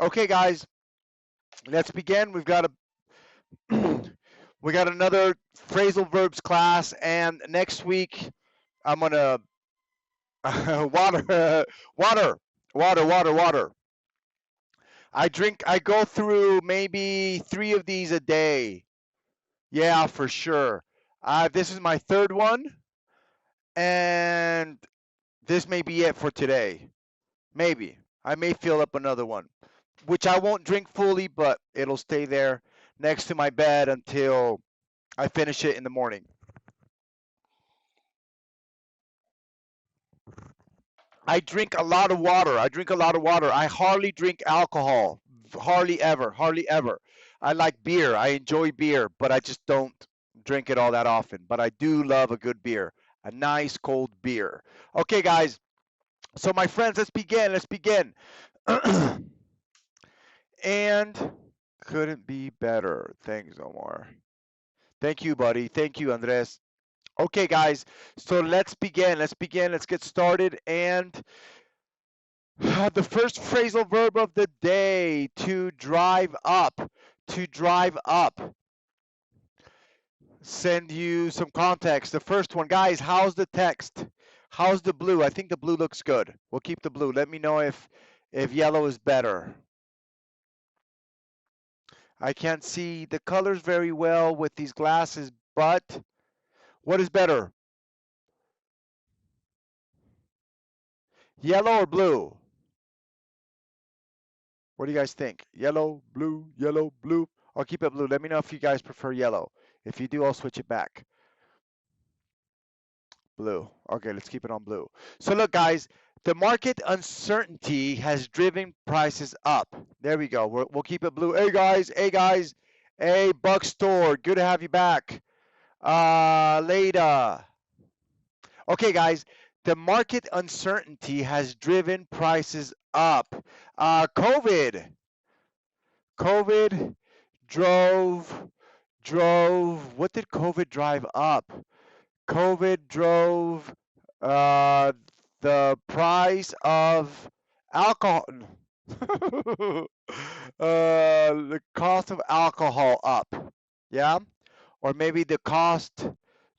Okay, guys, let's begin. We've got we got another phrasal verbs class, and next week I'm gonna water, water. I go through maybe 3 of these a day. Yeah, for sure. This is my third one, and this may be it for today. Maybe I may fill up another one, which I won't drink fully, but it'll stay there next to my bed until I finish it in the morning. I drink a lot of water. I hardly drink alcohol. Hardly ever. Hardly ever. I like beer. I enjoy beer, but I just don't drink it all that often. But I do love a good beer, a nice cold beer. Okay, guys. So, my friends, let's begin. Let's begin. And couldn't be better. Thanks, Omar. Thank you, buddy. Thank you, Andres. Okay, guys. So let's begin. Let's begin. Let's get started. And the first phrasal verb of the day, to drive up. To drive up. Send you some context. The first one, guys, how's the text? How's the blue? I think the blue looks good. We'll keep the blue. Let me know if yellow is better. I can't see the colors very well with these glasses, but what is better? Yellow or blue? What do you guys think? Yellow, blue, yellow, blue? I'll keep it blue. Let me know if you guys prefer yellow. If you do, I'll switch it back. Blue. Okay, let's keep it on blue. So look, guys, the market uncertainty has driven prices up. There we go. We'll keep it blue. Hey, guys. Hey, guys. Hey, Buck Store. Good to have you back. Later. Okay, guys. The market uncertainty has driven prices up. COVID drove, what did COVID drive up? COVID drove the price of alcohol, the cost of alcohol up. Yeah? Or maybe the cost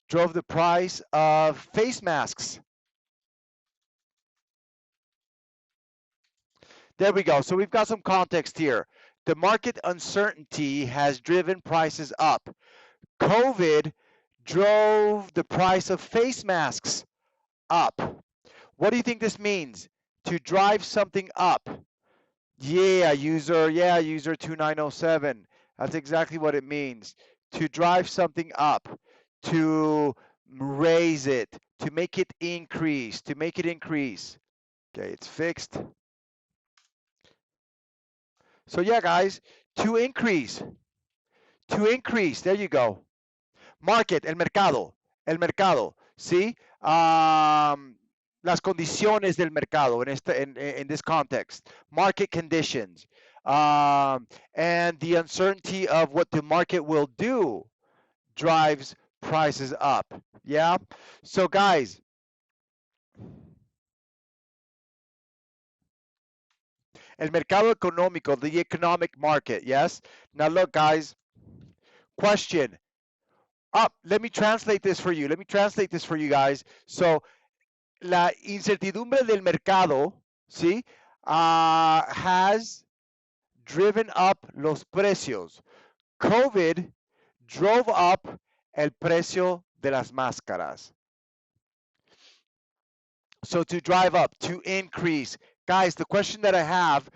drove the price of face masks. There we go. So we've got some context here. The market uncertainty has driven prices up. COVID drove the price of face masks up. What do you think this means? To drive something up. Yeah, user 2907. That's exactly what it means. To drive something up, to raise it, to make it increase, Okay, it's fixed. So yeah, guys, to increase. There you go. Market, el mercado, ¿sí? Las condiciones del mercado in this context. Market conditions. And the uncertainty of what the market will do drives prices up. Yeah? So guys, el mercado económico, the economic market, yes? Now look, guys, question. Let me translate this for you. Guys. So, la incertidumbre del mercado, ¿sí? Has driven up los precios. COVID drove up el precio de las máscaras. So to drive up, to increase. Guys, the question that I have,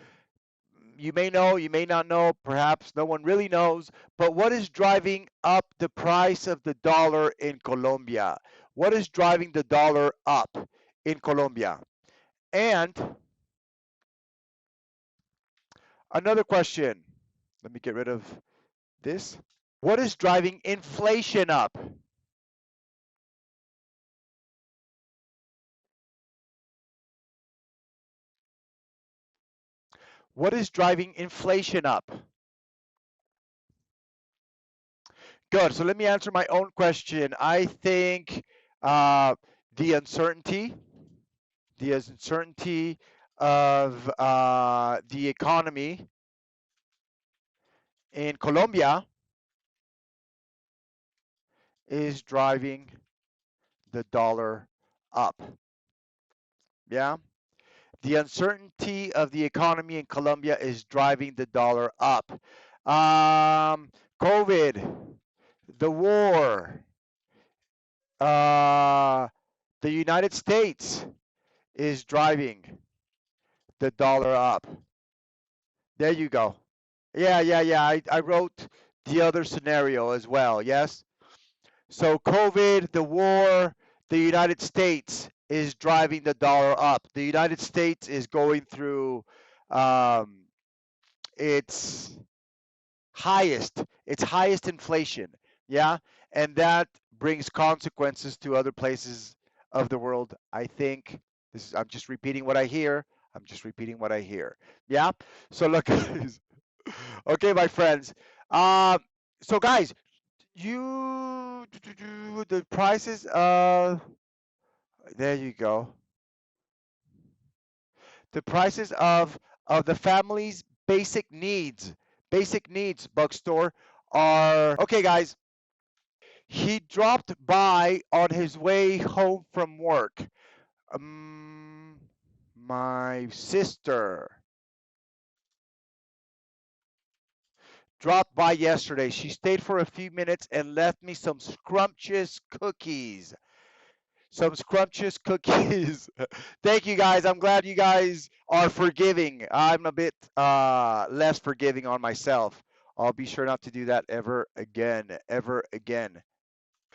you may know, you may not know, perhaps no one really knows, but what is driving up the price of the dollar in Colombia? What is driving the dollar up in Colombia? And another question. Let me get rid of this. What is driving inflation up? What is driving inflation up? Good. So let me answer my own question. I think the uncertainty of the economy in Colombia is driving the dollar up. Yeah. The uncertainty of the economy in Colombia is driving the dollar up. COVID, the war, uh, the United States is driving the dollar up. There you go. Yeah. I wrote the other scenario as well. Yes. So COVID, the war, the United States is driving the dollar up. The United States is going through um, its highest inflation. Yeah, and that brings consequences to other places of the world. I think I'm just repeating what I hear. I'm just repeating what I hear. Yeah. So look, guys. Okay, my friends. Um, so guys, you the prices there you go. The prices of the family's basic needs bookstore are okay, guys. He dropped by on his way home from work. My sister dropped by yesterday. She stayed for a few minutes and left me some scrumptious cookies. Some scrumptious cookies. Thank you guys. I'm glad you guys are forgiving. I'm a bit less forgiving on myself. I'll be sure not to do that ever again. Ever again.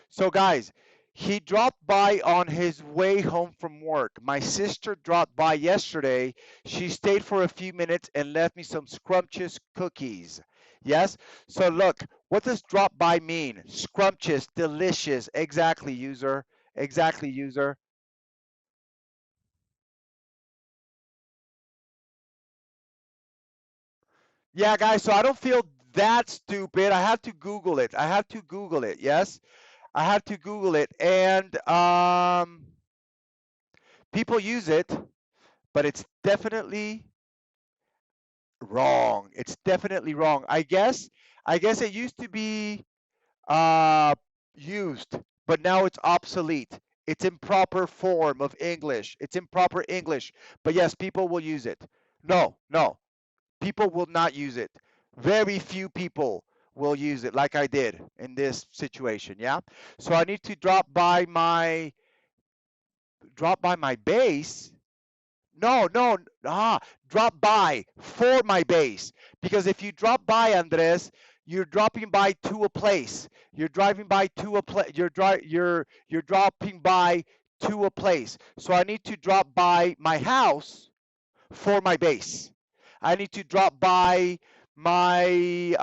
So, guys, he dropped by on his way home from work. My sister dropped by yesterday. She stayed for a few minutes and left me some scrumptious cookies. Yes? So, look, what does drop by mean? Scrumptious, delicious. Exactly, user. Exactly, user. Yeah, guys, so I don't feel that stupid. I had to Google it. I had to Google it. Yes? I had to Google it. And people use it, but it's definitely wrong. It's definitely wrong. I guess it used to be uh used, but now it's obsolete. It's improper form of English. It's improper English. But yes, people will use it. No. People will not use it. Very few people will use it like I did in this situation, yeah? So I need to drop by my base. No, drop by for my base. Because if you drop by, Andres, you're dropping by to a place. You're driving by to a place. You're dropping by to a place. So I need to drop by my house for my base. I need to drop by my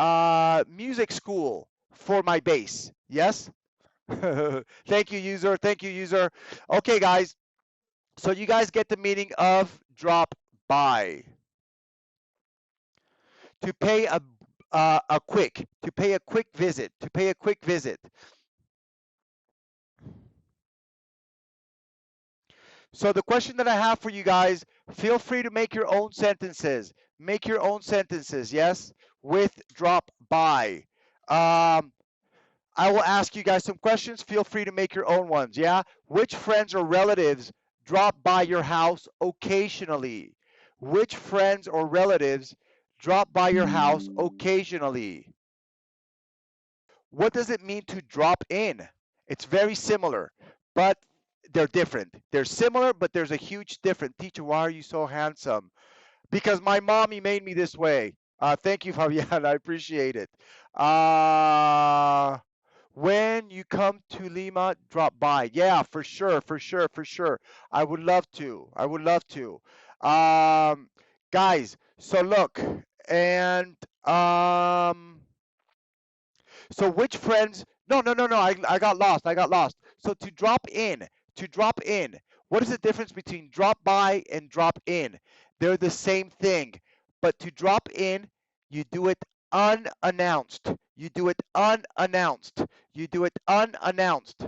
music school for my base. Yes? Thank you, user. Thank you, user. Okay, guys. So you guys get the meaning of drop by. To pay a quick visit. To pay a quick visit. So the question that I have for you guys, feel free to make your own sentences. Make your own sentences, yes, with drop by. Um, I will ask you guys some questions. Feel free to make your own ones, yeah? Which friends or relatives drop by your house occasionally? Which friends or relatives drop by your house occasionally? What does it mean to drop in? It's very similar, but they're different. They're similar, but there's a huge difference. Teacher, why are you so handsome? Because my mommy made me this way. Thank you, Fabian. I appreciate it. When you come to Lima, drop by. Yeah, for sure, for sure, for sure. I would love to. I would love to. Um, guys, so look, and so which friends? No. I got lost. I got lost. So to drop in. What is the difference between drop by and drop in? They're the same thing, but to drop in, you do it unannounced. You do it unannounced. You do it unannounced.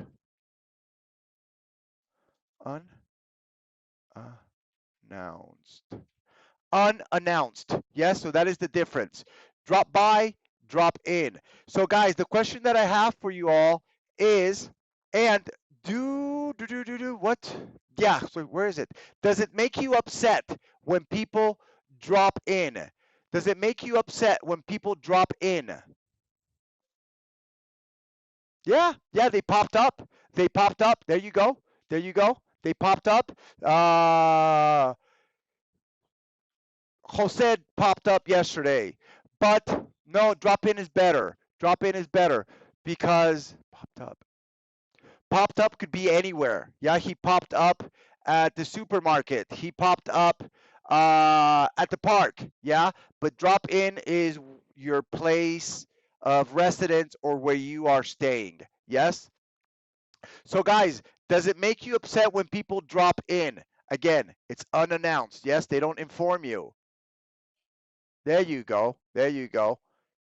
Unannounced. Unannounced. Yes, so that is the difference. Drop by, drop in. So guys, the question that I have for you all is, and what? Yeah, so where is it? Does it make you upset when people drop in? Does it make you upset when people drop in? Yeah, yeah, they popped up. They popped up. There you go. There you go. They popped up. Uh, Jose popped up yesterday, but no, drop in is better. Drop in is better because popped up could be anywhere. Yeah, he popped up at the supermarket. He popped up at the park. Yeah, but drop in is your place of residence or where you are staying. Yes. So, guys, does it make you upset when people drop in? Again, it's unannounced. Yes, they don't inform you. There you go. There you go.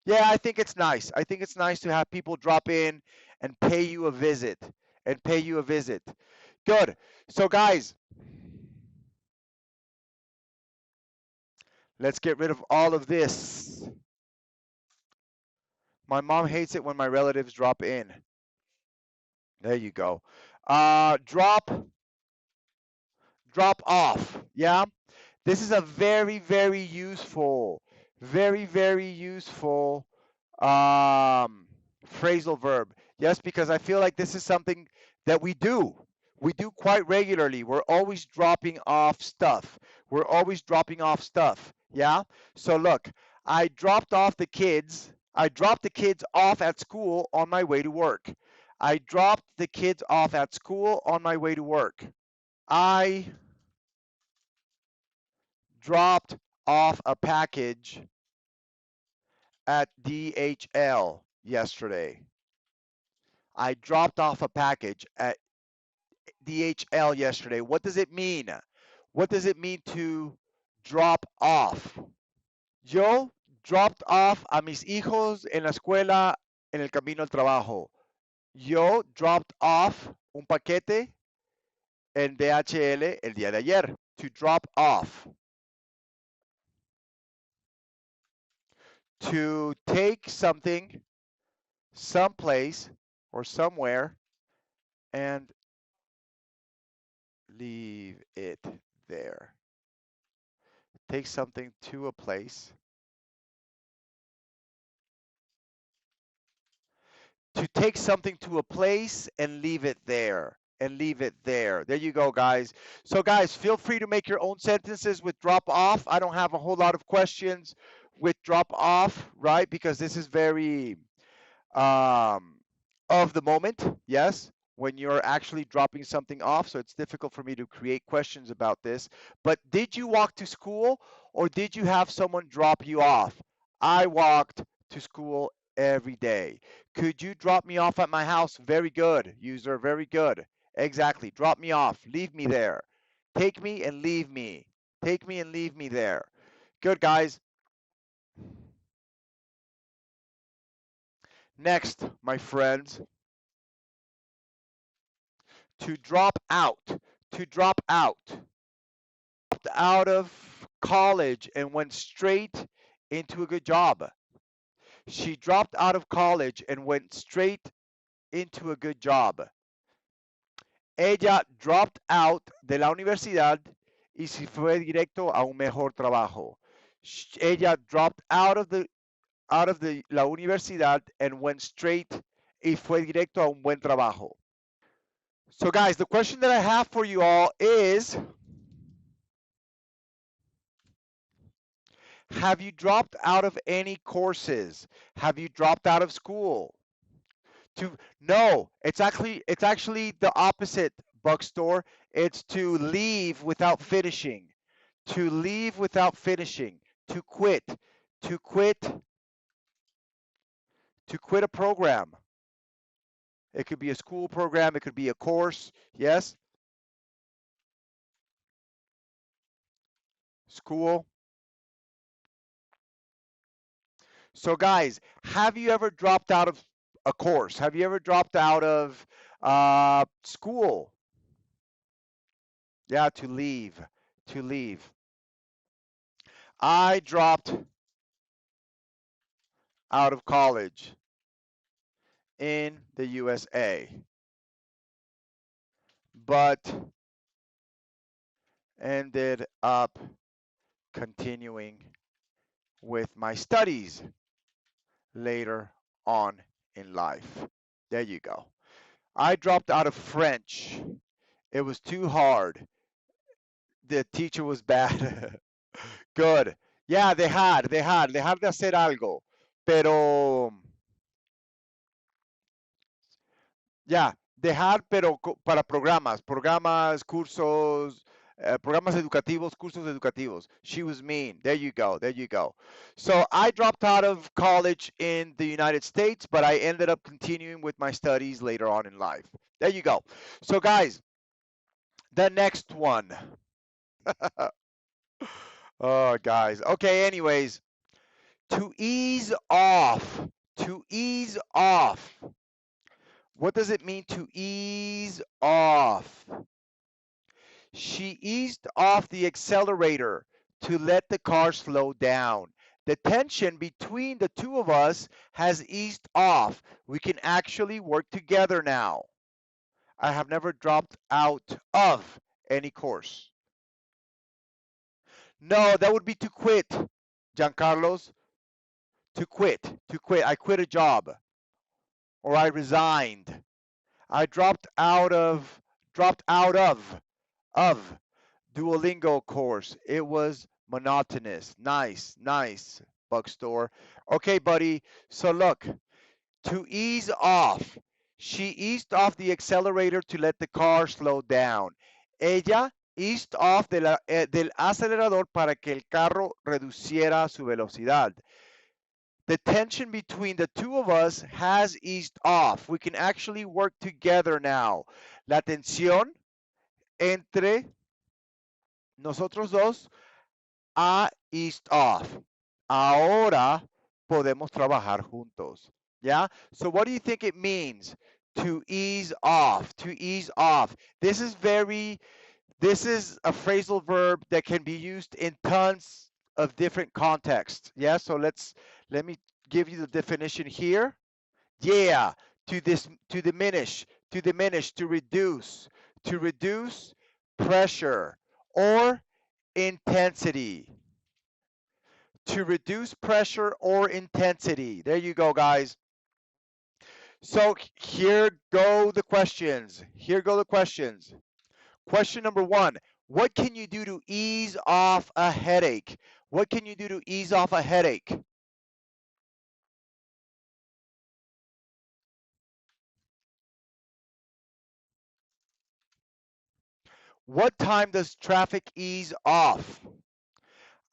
Yeah, I think it's nice. I think it's nice to have people drop in and pay you a visit. And pay you a visit. Good. So, guys, let's get rid of all of this. My mom hates it when my relatives drop in. There you go. Drop off. Yeah. This is a very, very useful phrasal verb. Yes, because I feel like this is something that we do. We do quite regularly. We're always dropping off stuff. We're always dropping off stuff. Yeah. So look, I dropped the kids off at school on my way to work. I dropped the kids off at school on my way to work. I dropped off a package at DHL yesterday. I dropped off a package at DHL yesterday. What does it mean? What does it mean to drop off? Yo dropped off a mis hijos en la escuela en el camino al trabajo. Yo dropped off un paquete en DHL el día de ayer. To drop off. To take something someplace or somewhere and leave it there. Take something to a place. To take something to a place and leave it there. And leave it there. There you go, guys. So, guys, feel free to make your own sentences with drop off. I don't have a whole lot of questions with drop off, right? Because this is very um, of the moment, yes, when you're actually dropping something off. So it's difficult for me to create questions about this. But did you walk to school or did you have someone drop you off? I walked to school every day. Could you drop me off at my house? Very good, user, very good. Exactly. Drop me off. Leave me there. Take me and leave me. Take me and leave me there. Good, guys. Next, my friends, to drop out. To drop out. Dropped out of college and went straight into a good job. She dropped out of college and went straight into a good job. Ella dropped out de la universidad y se fue directo a un mejor trabajo. Ella dropped out of the la universidad and went straight y fue directo a un buen trabajo. So guys, the question that I have for you all is, have you dropped out of any courses? Have you dropped out of school? No, it's actually the opposite, Buckstore. It's to leave without finishing. To leave without finishing. To quit. To quit. To quit a program. It could be a school program, it could be a course. Yes? School. So, guys, have you ever dropped out of a course? Have you ever dropped out of school? Yeah, to leave. To leave. I dropped out of college in the USA, but ended up continuing with my studies later on in life. There you go. I dropped out of French. It was too hard. The teacher was bad. Good. Yeah, dejar de hacer algo. Pero, ya, dejar, pero para programas, cursos, programas educativos, cursos educativos. She was mean. There you go. There you go. So I dropped out of college in the United States, but I ended up continuing with my studies later on in life. There you go. So, guys, the next one. Oh, guys. Okay, anyways, to ease off. To ease off. What does it mean to ease off? She eased off the accelerator to let the car slow down. The tension between the two of us has eased off. We can actually work together now. I have never dropped out of any course. No, that would be to quit, Giancarlos. To quit. To quit. I quit a job. Or I resigned. I dropped out of Duolingo course. It was monotonous. Nice, nice, bookstore. Okay, buddy. So look, to ease off. She eased off the accelerator to let the car slow down. Ella eased off del acelerador para que el carro reduciera su velocidad. The tension between the two of us has eased off. We can actually work together now. La tensión entre nosotros dos ha eased off. Ahora podemos trabajar juntos. Yeah? So what do you think it means to ease off? To ease off. This is a phrasal verb that can be used in tons of different contexts. Yeah? So let me give you the definition here. Yeah, to diminish, to reduce pressure or intensity. To reduce pressure or intensity. There you go, guys. So here go the questions. Here go the questions. Question number 1. What can you do to ease off a headache? What can you do to ease off a headache? What time does traffic ease off?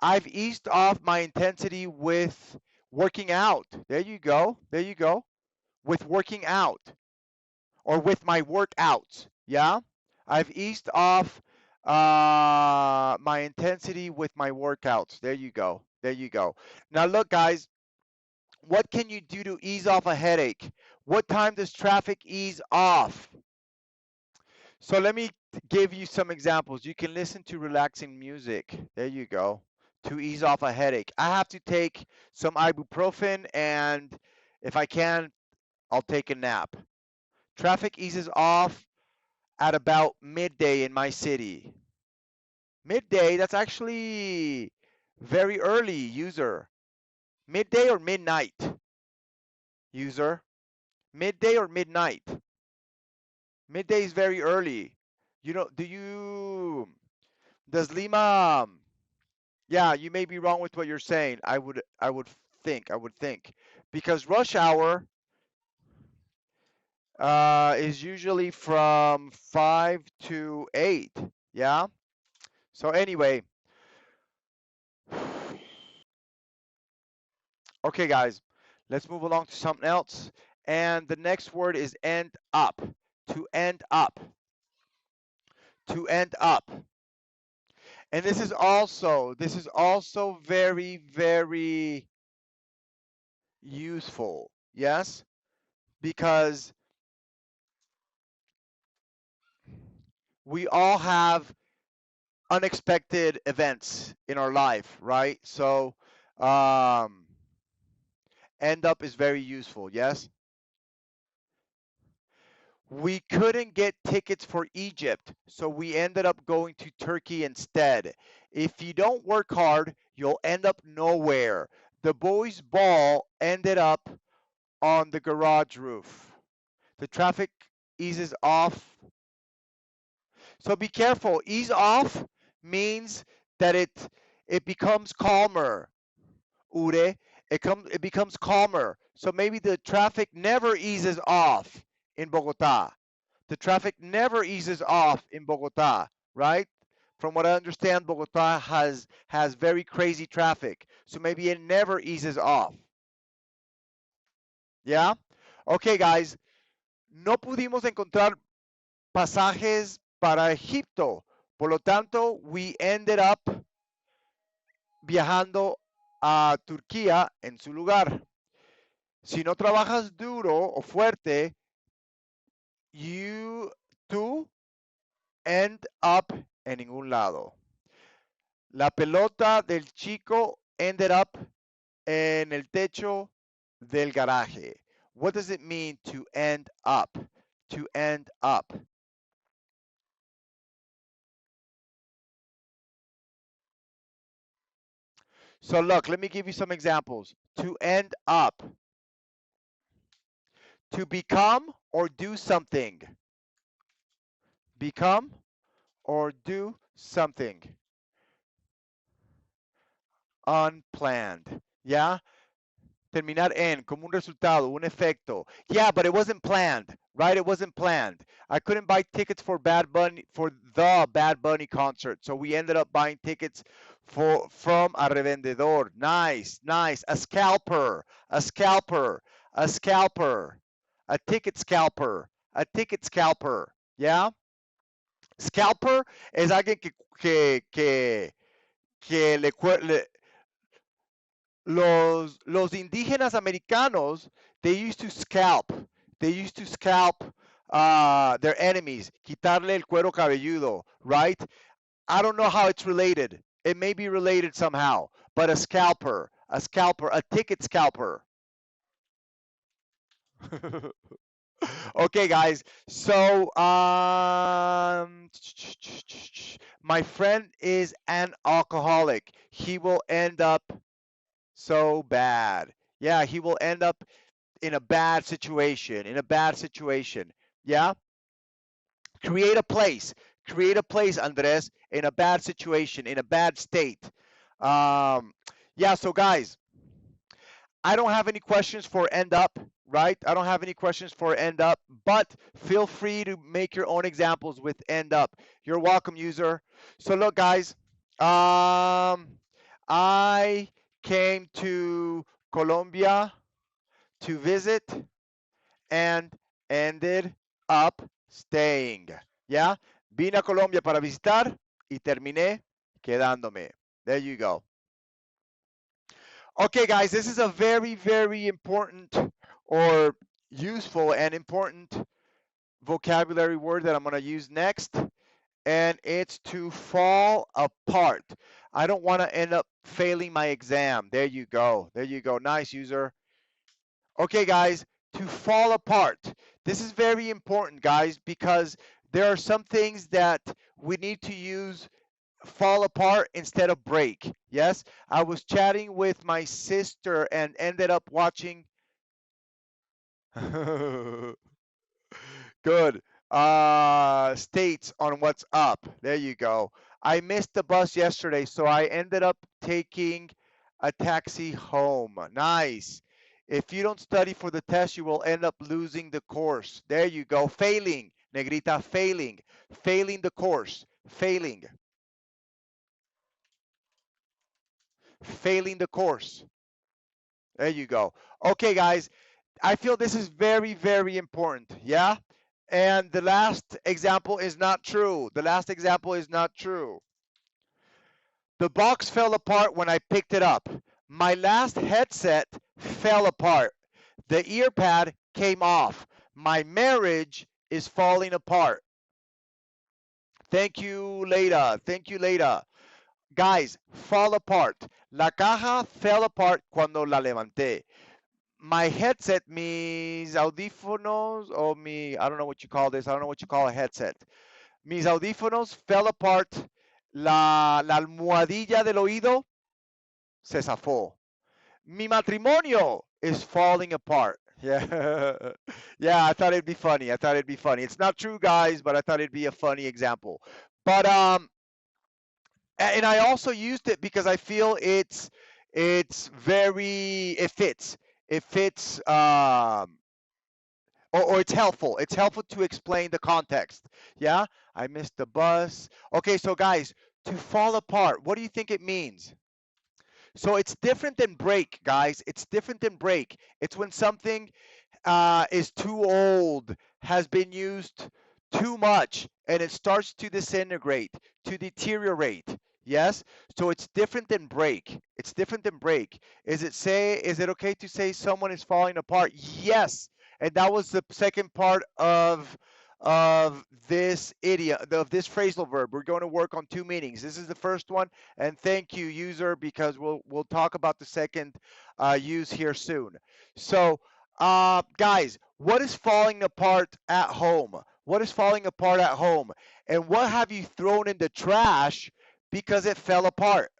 I've eased off my intensity with working out. There you go. There you go. With working out or with my workouts. Yeah. I've eased off my intensity with my workouts. There you go. There you go. Now, look, guys, what can you do to ease off a headache? What time does traffic ease off? So let me give you some examples. You can listen to relaxing music. There you go. To ease off a headache. I have to take some ibuprofen, and if I can, I'll take a nap. Traffic eases off at about midday in my city. Midday, that's actually very early, user. Midday or midnight, user? Midday or midnight? Midday is very early. Does Lima, yeah, you may be wrong with what you're saying. I would think. Because rush hour is usually from 5 to 8. Yeah? So anyway, okay, guys, let's move along to something else. And the next word is end up. To end up. To end up. And this is also very, very useful. Yes? Because we all have unexpected events in our life, right? So, um, end up is very useful, yes? We couldn't get tickets for Egypt, so we ended up going to Turkey instead. If you don't work hard, you'll end up nowhere. The boys' ball ended up on the garage roof. The traffic eases off. So be careful. Ease off means that it becomes calmer. Ure, it becomes calmer. So maybe the traffic never eases off in Bogota. The traffic never eases off in Bogota, right? From what I understand, Bogota has very crazy traffic. So maybe it never eases off. Yeah? Okay, guys. No pudimos encontrar pasajes para Egipto. Por lo tanto, we ended up viajando a Turquía en su lugar. Si no trabajas duro o fuerte, tú end up en ningún lado. La pelota del chico ended up en el techo del garaje. What does it mean to end up? To end up. So look, let me give you some examples. To end up. To become or do something. Become or do something. Unplanned. Yeah? Terminar en, como un resultado, un efecto. Yeah, but it wasn't planned, right? It wasn't planned. I couldn't buy tickets for the Bad Bunny concert, so we ended up buying tickets from a revendedor. Nice, nice. A scalper, a scalper, a scalper, a ticket scalper, a ticket scalper. Yeah? Scalper es alguien que los indígenas americanos, they used to scalp. They used to scalp their enemies, quitarle el cuero cabelludo, right? I don't know how it's related. It may be related somehow, but a scalper, a ticket scalper. Okay, guys. So, my friend is an alcoholic. He will end up so bad. Yeah, he will end up in a bad situation, in a bad situation. Yeah? Create a place, Andres, in a bad situation, in a bad state. Yeah, so guys, I don't have any questions for end up, right? I don't have any questions for end up, but feel free to make your own examples with end up. You're welcome, user. So look, guys, I came to Colombia to visit and ended up staying. ¿Ya? Vine a Colombia para visitar y terminé quedándome. There you go. Okay, guys, this is a very, very important or useful and important vocabulary word that I'm going to use next, and it's to fall apart. I don't want to end up failing my exam. There you go. There you go. Nice, user. Okay, guys, to fall apart. This is very important, guys, because there are some things that we need to use fall apart instead of break. Yes, I was chatting with my sister and ended up watching. Good. States on what's up. There you go. I missed the bus yesterday, so I ended up taking a taxi home. Nice. If you don't study for the test, you will end up losing the course. There you go. Failing. Negrita, failing. Failing the course. Failing. Failing the course. There you go. Okay, guys. I feel this is very, very important. Yeah? And the last example is not true. The last example is not true. The box fell apart when I picked it up. My last headset fell apart. The ear pad came off. My marriage is falling apart. Thank you, Leda. Thank you, Leda. Guys, fall apart. La caja fell apart cuando la levanté. my headset, mis audífonos, o I don't know what you call this. I don't know what you call a headset. Mis audífonos fell apart. La almohadilla del oído se zafó. Mi matrimonio is falling apart. Yeah. Yeah, I thought it'd be funny. I thought it'd be funny. It's not true, guys, but I thought it'd be a funny example. But and I also used it because I feel it fits. It fits or it's helpful. It's helpful to explain the context. Yeah? I missed the bus. Okay, so guys, to fall apart, what do you think it means? So it's different than break, guys. It's different than break. It's when something is too old, has been used too much, and it starts to disintegrate, to deteriorate. Yes? So it's different than break. It's different than break. Is it okay to say someone is falling apart? Yes. And that was the second part of this idiom, of this phrasal verb. We're going to work on two meanings. This is the first one, and thank you, user, because we'll talk about the second use here soon. So guys, what is falling apart at home? What is falling apart at home? And what have you thrown in the trash because it fell apart?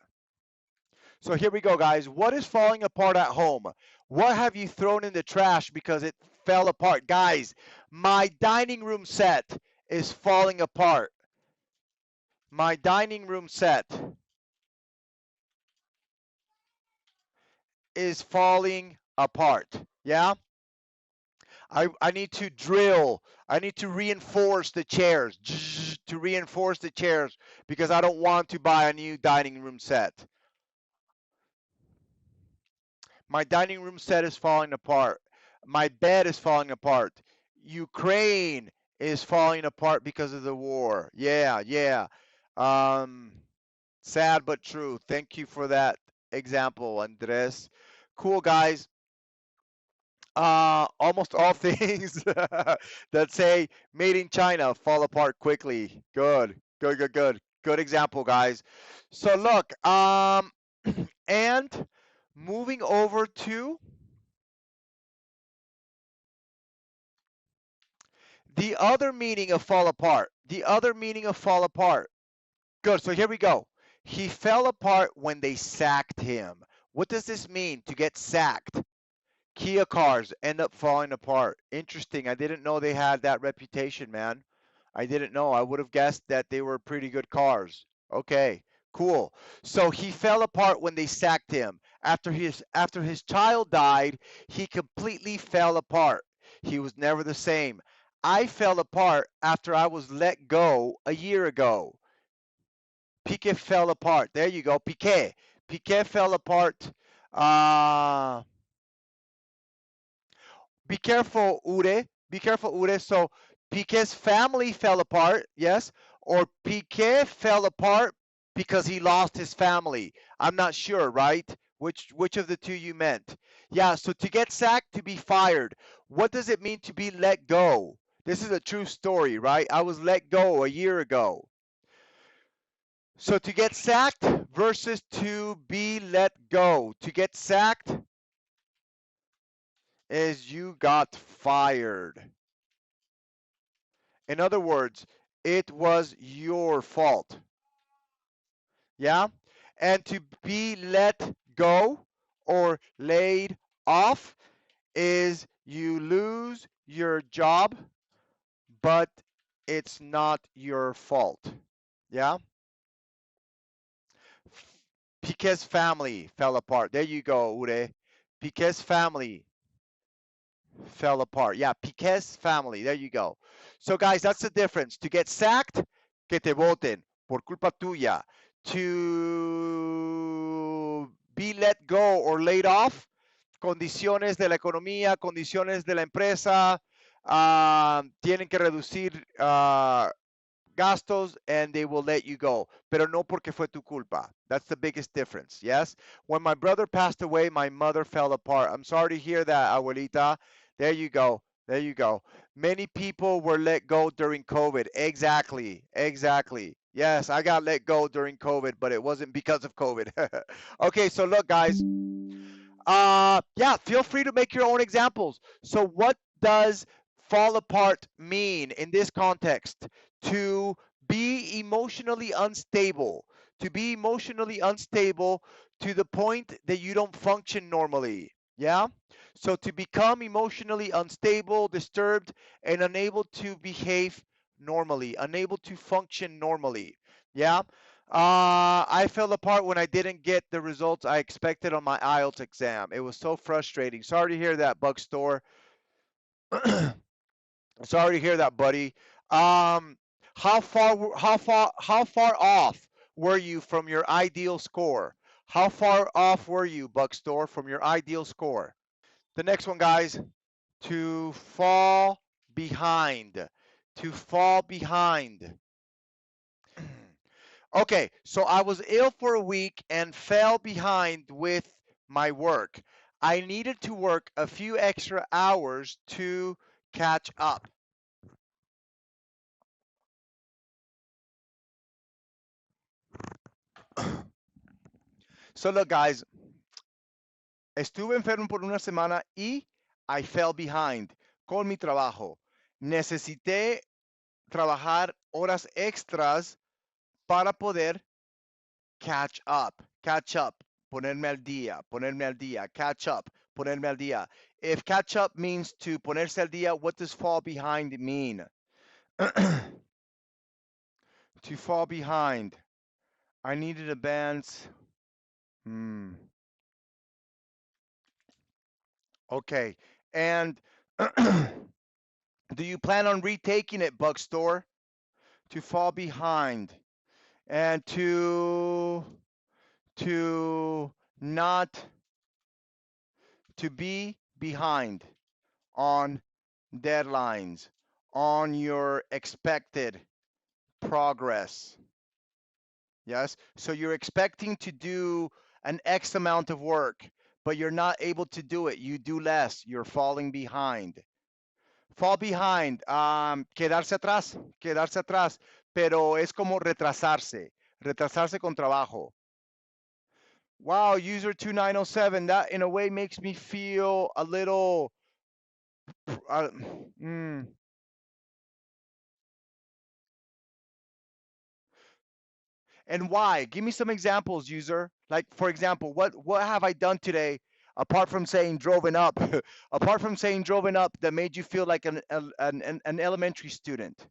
So here we go, guys. What is falling apart at home? What have you thrown in the trash because it fell apart? Guys, my dining room set is falling apart. My dining room set is falling apart. Yeah? I need to drill. I need to reinforce the chairs, to reinforce the chairs because I don't want to buy a new dining room set. My dining room set is falling apart. My bed is falling apart. Ukraine is falling apart because of the war. Yeah, yeah. Sad but true. Thank you for that example, Andres. Cool, guys. Almost all things that say made in China fall apart quickly. Good, good, good, good. Good example, guys. So look, and moving over to the other meaning of fall apart. The other meaning of fall apart. Good. So here we go. He fell apart when they sacked him. What does this mean to get sacked? Kia cars end up falling apart. Interesting. I didn't know they had that reputation, man. I didn't know. I would have guessed that they were pretty good cars. Okay, cool. So he fell apart when they sacked him. After his child died, he completely fell apart. He was never the same. I fell apart after I was let go a year ago. Piqué fell apart. There you go. Piqué. Piqué fell apart. Be careful, Ure. Be careful, Ure. So Pique's family fell apart, yes, or Piqué fell apart because he lost his family. I'm not sure, right? Which of the two you meant? Yeah, so to get sacked, to be fired. What does it mean to be let go? This is a true story, right? I was let go a year ago. So to get sacked versus to be let go. To get sacked is you got fired. In other words, it was your fault. Yeah? And to be let go or laid off is you lose your job, but it's not your fault. Yeah? Pique's family fell apart. There you go, Ure. Pique's family fell apart. Yeah, Pique's family. There you go. So, guys, that's the difference. To get sacked, que te voten por culpa tuya. To be let go or laid off, condiciones de la economía, condiciones de la empresa, tienen que reducir gastos and they will let you go, pero no porque fue tu culpa. That's the biggest difference, yes? When my brother passed away, my mother fell apart. I'm sorry to hear that, abuelita. There you go. There you go. Many people were let go during COVID. Exactly. Exactly. Yes, I got let go during COVID, but it wasn't because of COVID. Okay, so look, guys. Yeah, feel free to make your own examples. So what does fall apart mean in this context? To be emotionally unstable. To be emotionally unstable to the point that you don't function normally. Yeah? So to become emotionally unstable, disturbed, and unable to behave normally, unable to function normally. Yeah? I fell apart when I didn't get the results I expected on my IELTS exam. It was so frustrating. Sorry to hear that, Bug Store. Sorry to hear that, buddy. Um, how far off were you from your ideal score? How far off were you, Bug Store, from your ideal score? The next one, guys. To fall behind. To fall behind. Okay, so I was ill for a week and fell behind with my work. I needed to work a few extra hours to catch up. So look, guys, estuve enfermo por una semana y I fell behind con mi trabajo. Necesité trabajar horas extras para poder catch up, ponerme al día, catch up, ponerme al día. If catch up means to ponerse al día, what does fall behind mean? To fall behind. I needed a balance. Hmm. Okay. And do you plan on retaking it, Bug Store? To fall behind and to not to be behind on deadlines, on your expected progress. Yes. So you're expecting to do an X amount of work, but you're not able to do it. You do less. You're falling behind. Fall behind. Quedarse atrás. Quedarse atrás. Pero es como retrasarse. Retrasarse con trabajo. Wow, user 2907. That in a way makes me feel a little. Uh, mm, And why? Give me some examples, user. Like, for example, what have I done today apart from saying driven up, apart from saying driven up that made you feel like an elementary student?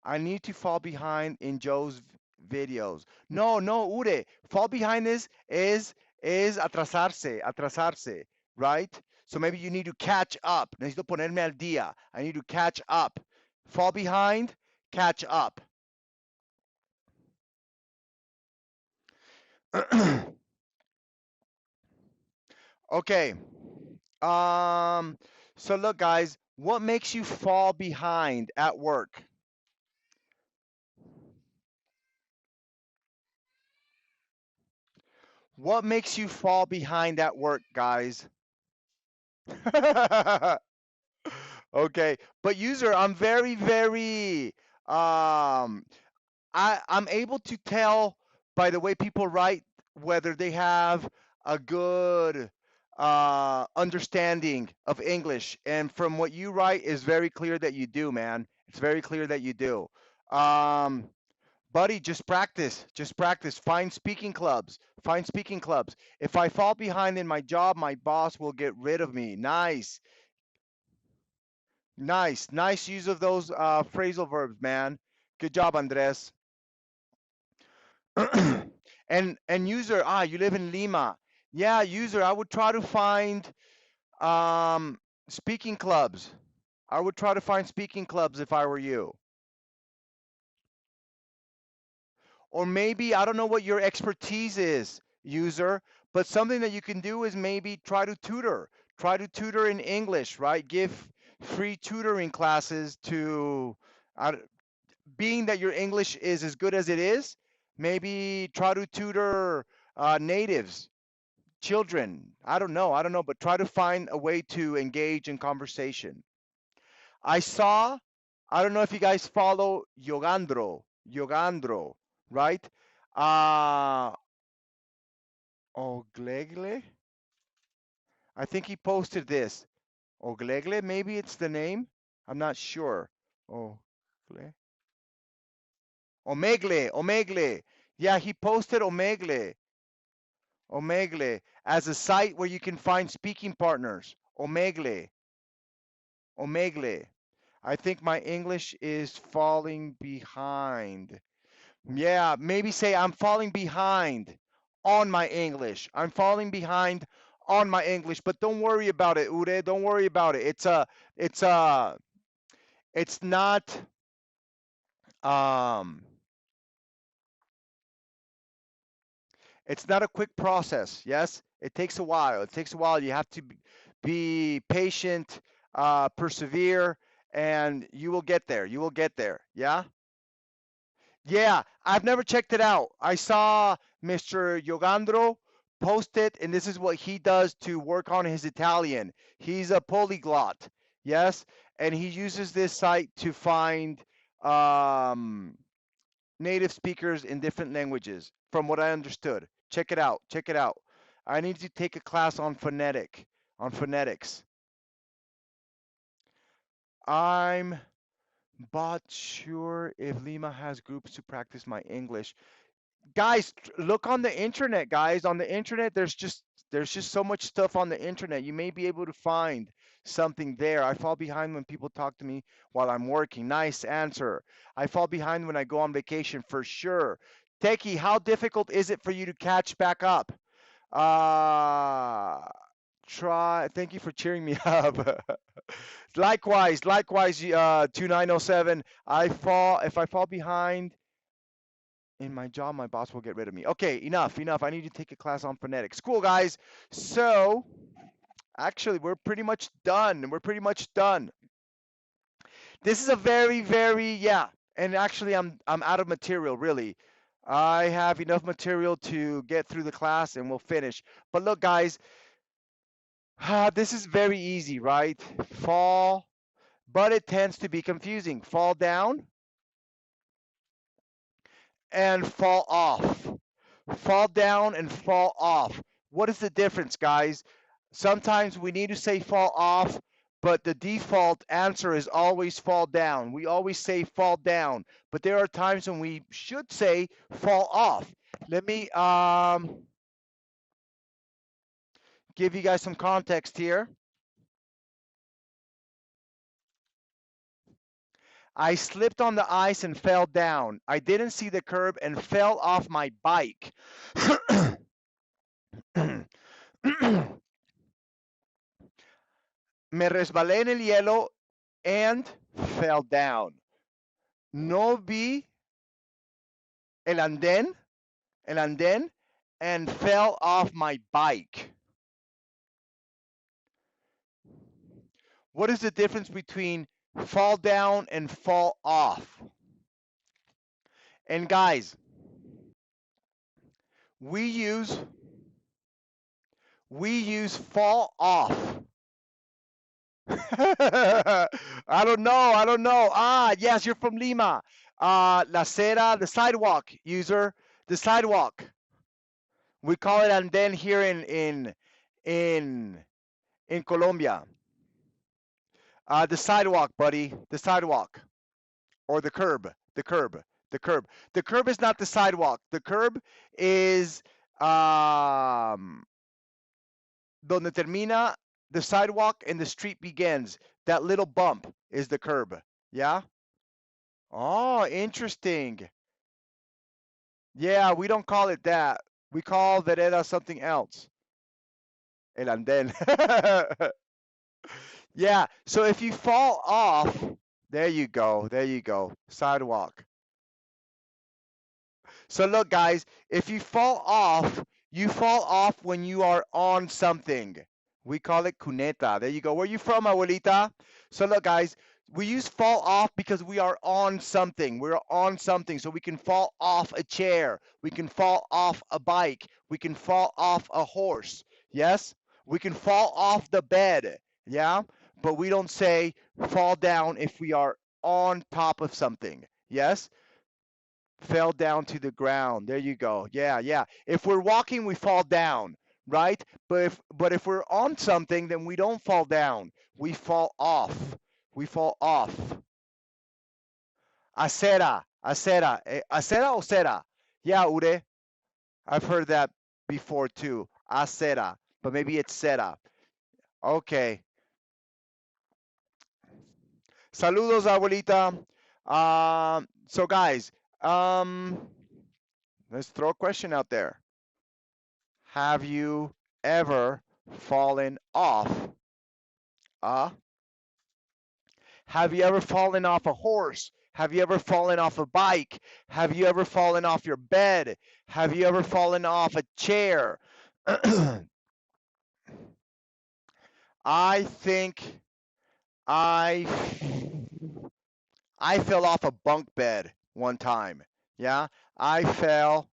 I need to fall behind in Joe's videos. No, no, Ure. Fall behind is atrasarse, atrasarse, right? So maybe you need to catch up. Necesito ponerme al día. I need to catch up. Fall behind, catch up. Okay. Um, so look, guys, what makes you fall behind at work? What makes you fall behind at work, guys? Okay, but user, I'm very, very I'm able to tell by the way people write whether they have a good understanding of English. And from what you write is very clear that you do, man. It's very clear that you do. Um, buddy, just practice. Just practice. Find speaking clubs. Find speaking clubs. If I fall behind in my job, my boss will get rid of me. Nice. Nice. Nice use of those phrasal verbs, man. Good job, Andres. And user, you live in Lima. Yeah, user, I would try to find um speaking clubs. I would try to find speaking clubs if I were you. Or maybe I don't know what your expertise is, user, but something that you can do is maybe try to tutor. Try to tutor in English, right? Give free tutoring classes to uh, being that your English is as good as it is, maybe try to tutor natives, children. I don't know, but try to find a way to engage in conversation. I saw, I don't know if you guys follow Yogandro, right? Uh, Oglegle? I think he posted this. Oglegle, maybe it's the name. I'm not sure. Ogle. Omegle, Omegle. Yeah, he posted Omegle, Omegle as a site where you can find speaking partners. Omegle, Omegle. I think my English is falling behind. Yeah, maybe say I'm falling behind on my English. I'm falling behind on my English, but don't worry about it, Ure. Don't worry about it. It's it's not um it's not a quick process. Yes, it takes a while. It takes a while. You have to be patient, persevere, and you will get there. You will get there. Yeah. Yeah, I've never checked it out. I saw Mr. Yogandro post it, and this is what he does to work on his Italian. He's a polyglot, yes, and he uses this site to find um, native speakers in different languages, from what I understood. Check it out. Check it out. I need to take a class on phonetics. I'm but sure if Lima has groups to practice my English. Guys, look on the internet, guys. On the internet, there's just so much stuff on the internet. You may be able to find something there. I fall behind when people talk to me while I'm working. Nice answer. I fall behind when I go on vacation for sure. Teki, how difficult is it for you to catch back up? Uh try thank you for cheering me up. Likewise, 2907. If I fall behind in my job, my boss will get rid of me. Okay, enough. I need to take a class on phonetics. Cool, guys. So, actually, we're pretty much done. We're pretty much done. This is a very, yeah. And actually, I'm out of material, really. I have enough material to get through the class, and we'll finish. But look, guys, this is very easy, right? Fall, but it tends to be confusing. Fall down and fall off. Fall down and fall off. What is the difference, guys? Sometimes we need to say fall off, but the default answer is always fall down. We always say fall down, but there are times when we should say fall off. Let me give you guys some context here. I slipped on the ice and fell down. I didn't see the curb and fell off my bike. Me resbalé en el hielo and fell down. No vi el andén, and fell off my bike. What is the difference between fall down and fall off? And guys, we use fall off. I don't know. Ah, yes, you're from Lima. La acera, the sidewalk, user, the sidewalk. We call it andén here in in Colombia. The sidewalk, buddy, the sidewalk, or the curb, the curb. The curb is not the sidewalk. The curb is donde termina the sidewalk and the street begins. That little bump is the curb. Yeah. Oh, interesting. Yeah, we don't call it that. We call vereda something else. El andén. Yeah. So if you fall off, there you go. There you go. Sidewalk. So look, guys, if you fall off when you are on something. We call it cuneta. There you go. Where you from, abuelita? So look, guys, we use fall off because we are on something. We're on something. So we can fall off a chair. We can fall off a bike. We can fall off a horse. Yes? We can fall off the bed. Yeah? But we don't say fall down if we are on top of something. Yes? Fell down to the ground. There you go. Yeah, yeah. If we're walking, we fall down, right? But if we're on something, then we don't fall down. We fall off. We fall off. Acera, acera, acera o cera? Yeah, Ure. I've heard that before too. Acera, but maybe it's cera. Okay. Saludos, abuelita. So guys, let's throw a question out there. Have you ever fallen off a Have you ever fallen off a horse? Have you ever fallen off a bike? Have you ever fallen off your bed? Have you ever fallen off a chair? I think I I fell off a bunk bed one time. Yeah, I fell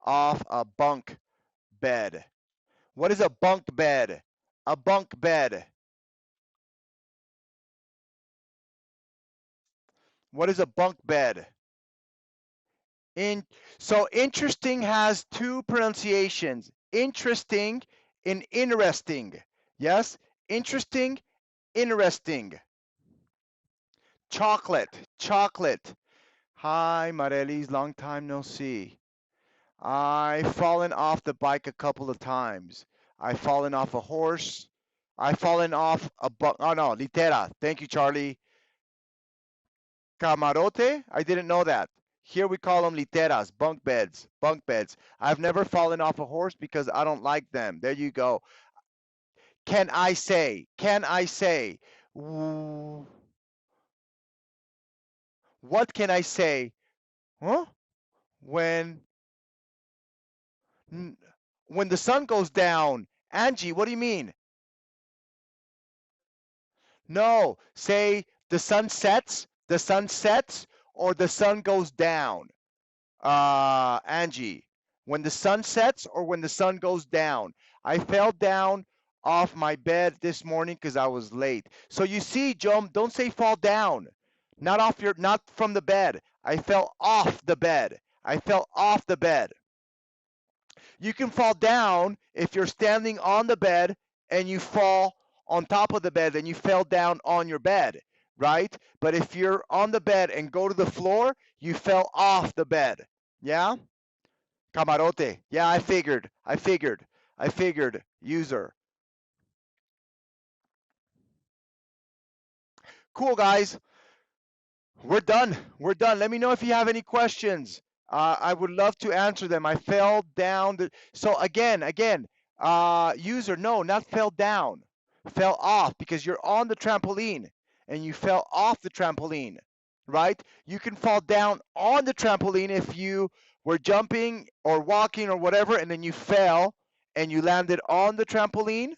off a bunk bed. What is a bunk bed? A bunk bed. What is a bunk bed? In so interesting has two pronunciations. Interesting and interesting. Yes? Interesting, interesting. Chocolate, chocolate. Hi, Marelis, long time no see. I've fallen off the bike a couple of times. I've fallen off a horse. I've fallen off a oh no, litera. Thank you, Charlie. Camarote? I didn't know that. Here we call them literas, bunk beds, bunk beds. I've never fallen off a horse because I don't like them. There you go. Can I say? Can I say? What can I say? Huh? When when the sun goes down. Angie, what do you mean? No, say the sun sets, or the sun goes down. Angie, when the sun sets or when the sun goes down. I fell down off my bed this morning because I was late. So you see, Joe, don't say fall down. Not from the bed. I fell off the bed. I fell off the bed. You can fall down if you're standing on the bed and you fall on top of the bed and you fell down on your bed, right? But if you're on the bed and go to the floor, you fell off the bed. Yeah? Camarote. Yeah, I figured. User. Cool, guys. We're done. We're done. Let me know if you have any questions. I would love to answer them. I fell down. So again, user, no, not fell down. Fell off because you're on the trampoline and you fell off the trampoline, right? You can fall down on the trampoline if you were jumping or walking or whatever, and then you fell and you landed on the trampoline,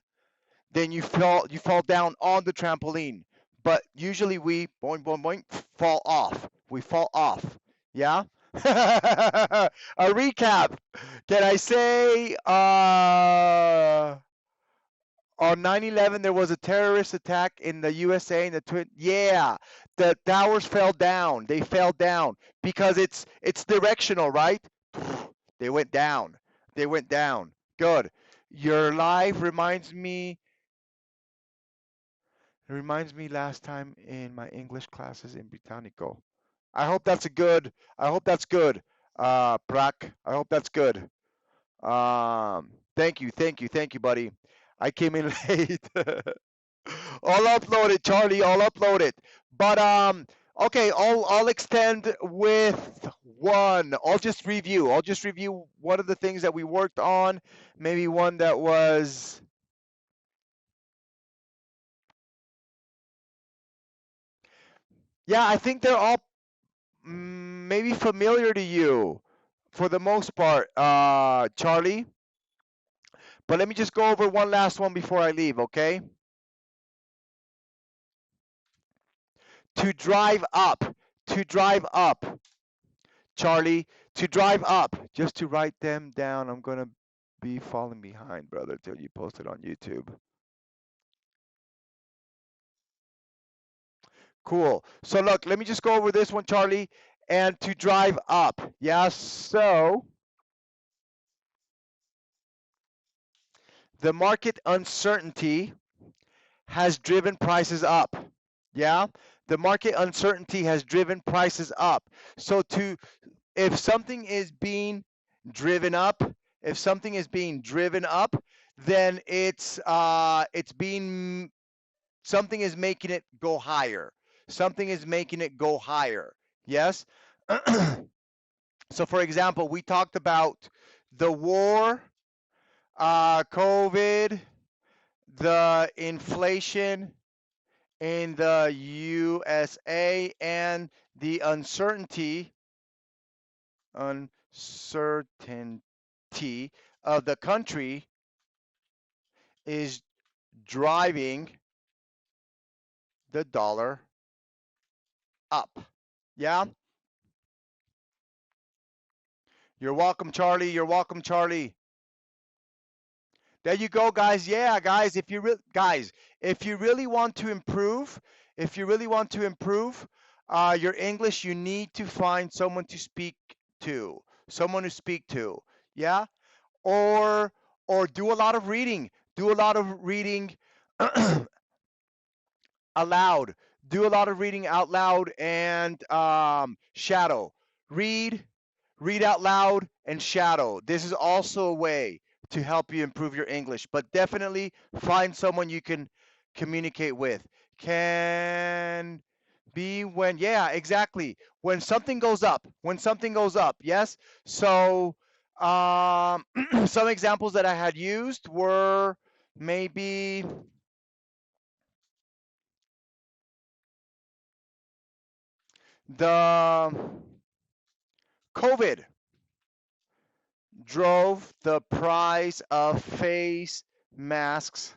then you fall down on the trampoline. But usually we boing boing boing fall off. We fall off. Yeah. A recap. Can I say on 9/11 there was a terrorist attack in the USA in the twin? Yeah, the towers fell down. They fell down because it's directional, right? They went down. They went down. Good. Your live reminds me last time in my English classes in Britannico. I hope that's good. Prak. I hope that's good. Thank you, buddy. I came in late. I'll upload it, Charlie. I'll upload it. But okay. I'll extend with one. I'll just review. One of the things that we worked on. Maybe one that was. Yeah, I think they're all maybe familiar to you for the most part, Charlie. But let me just go over one last one before I leave, okay? To drive up, Charlie, to drive up. Just to write them down, I'm going to be falling behind, brother, till you post it on YouTube. Cool. So look, let me just go over this one, Charlie. and to drive up. Yeah, so the market uncertainty has driven prices up. Yeah, the market uncertainty has driven prices up. So to if something is being driven up, if something is being driven up, then it's being something is making it go higher. Something is making it go higher. Yes. So for example, we talked about the war, COVID, the inflation in the USA, and the uncertainty of the country is driving the dollar up. Yeah. You're welcome, Charlie. You're welcome, Charlie. There you go, guys. Yeah, guys, if you really want to improve, if you really want to improve your English, you need to find someone to speak to, someone to speak to. Yeah, or do a lot of reading. Do a lot of reading aloud. Do a lot of reading out loud and shadow. Read, read out loud and shadow. This is also a way to help you improve your English, but definitely find someone you can communicate with. Can be when, yeah, exactly. When something goes up, when something goes up, yes. So, some examples that I had used were maybe the COVID drove the price of face masks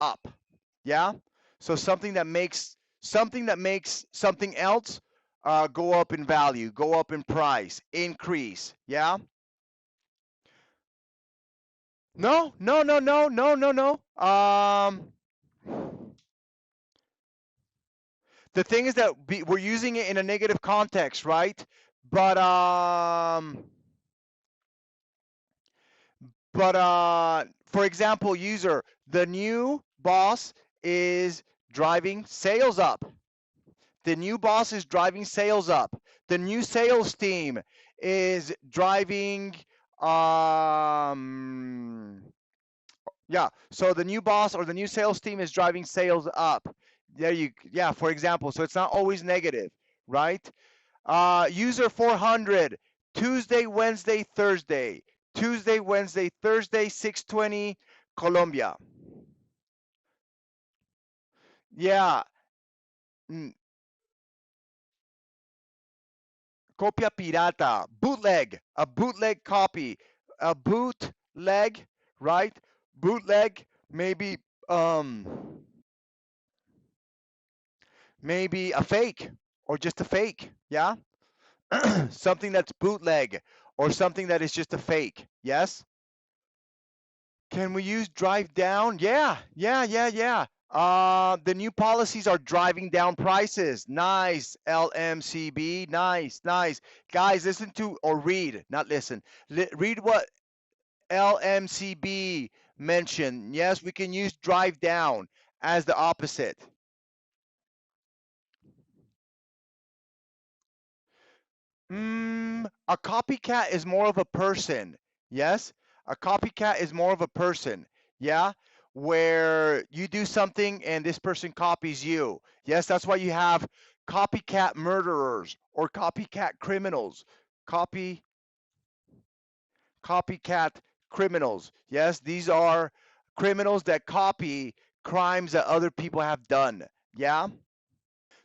up. Yeah. So something that makes something else go up in value, go up in price, increase. Yeah. No, no, no, no, no, no, no. The thing is that we're using it in a negative context, right? But for example, user, the new boss is driving sales up. The new boss is driving sales up. The new sales team is driving um yeah, so the new boss or the new sales team is driving sales up. There you yeah, for example, so it's not always negative, right? User 400, Tuesday, Wednesday, Thursday. Tuesday, Wednesday, Thursday, 6:20 Colombia. Yeah, mm, copia pirata, bootleg, a bootleg copy, a bootleg, right? Bootleg, maybe um maybe a fake or just a fake, yeah? Something that's bootleg or something that is just a fake. Yes? Can we use drive down? Yeah, yeah, yeah, yeah. The new policies are driving down prices. Nice, LMCB. Nice, nice. Guys, listen to or read, not listen. Read what LMCB mentioned. Yes, we can use drive down as the opposite. A copycat is more of a person. Yes, a copycat is more of a person. Yeah, where you do something and this person copies you. Yes, that's why you have copycat murderers or copycat criminals. Copy copycat criminals. Yes, these are criminals that copy crimes that other people have done. Yeah.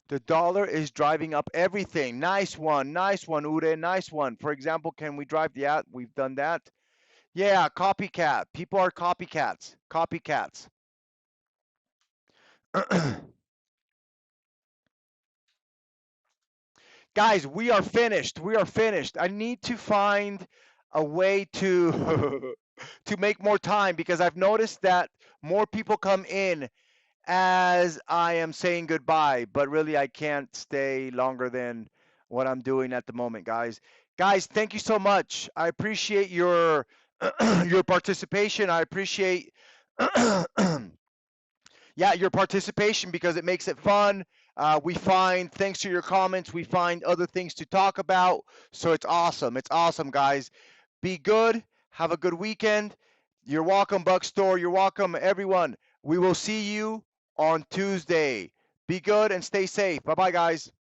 The dollar is driving up everything. Nice one, Ure. Nice one. For example, can we drive the ad? We've done that. Yeah, copycat. People are copycats. Copycats. Guys, we are finished. We are finished. I need to find a way to to make more time because I've noticed that more people come in as I am saying goodbye, but really I can't stay longer than what I'm doing at the moment, guys. Guys, thank you so much. I appreciate your your participation. I appreciate yeah, your participation because it makes it fun. We find, thanks to your comments, we find other things to talk about. So it's awesome. It's awesome, guys. Be good. Have a good weekend. You're welcome, Buck Store. You're welcome, everyone. We will see you on Tuesday. Be good and stay safe. Bye bye, guys.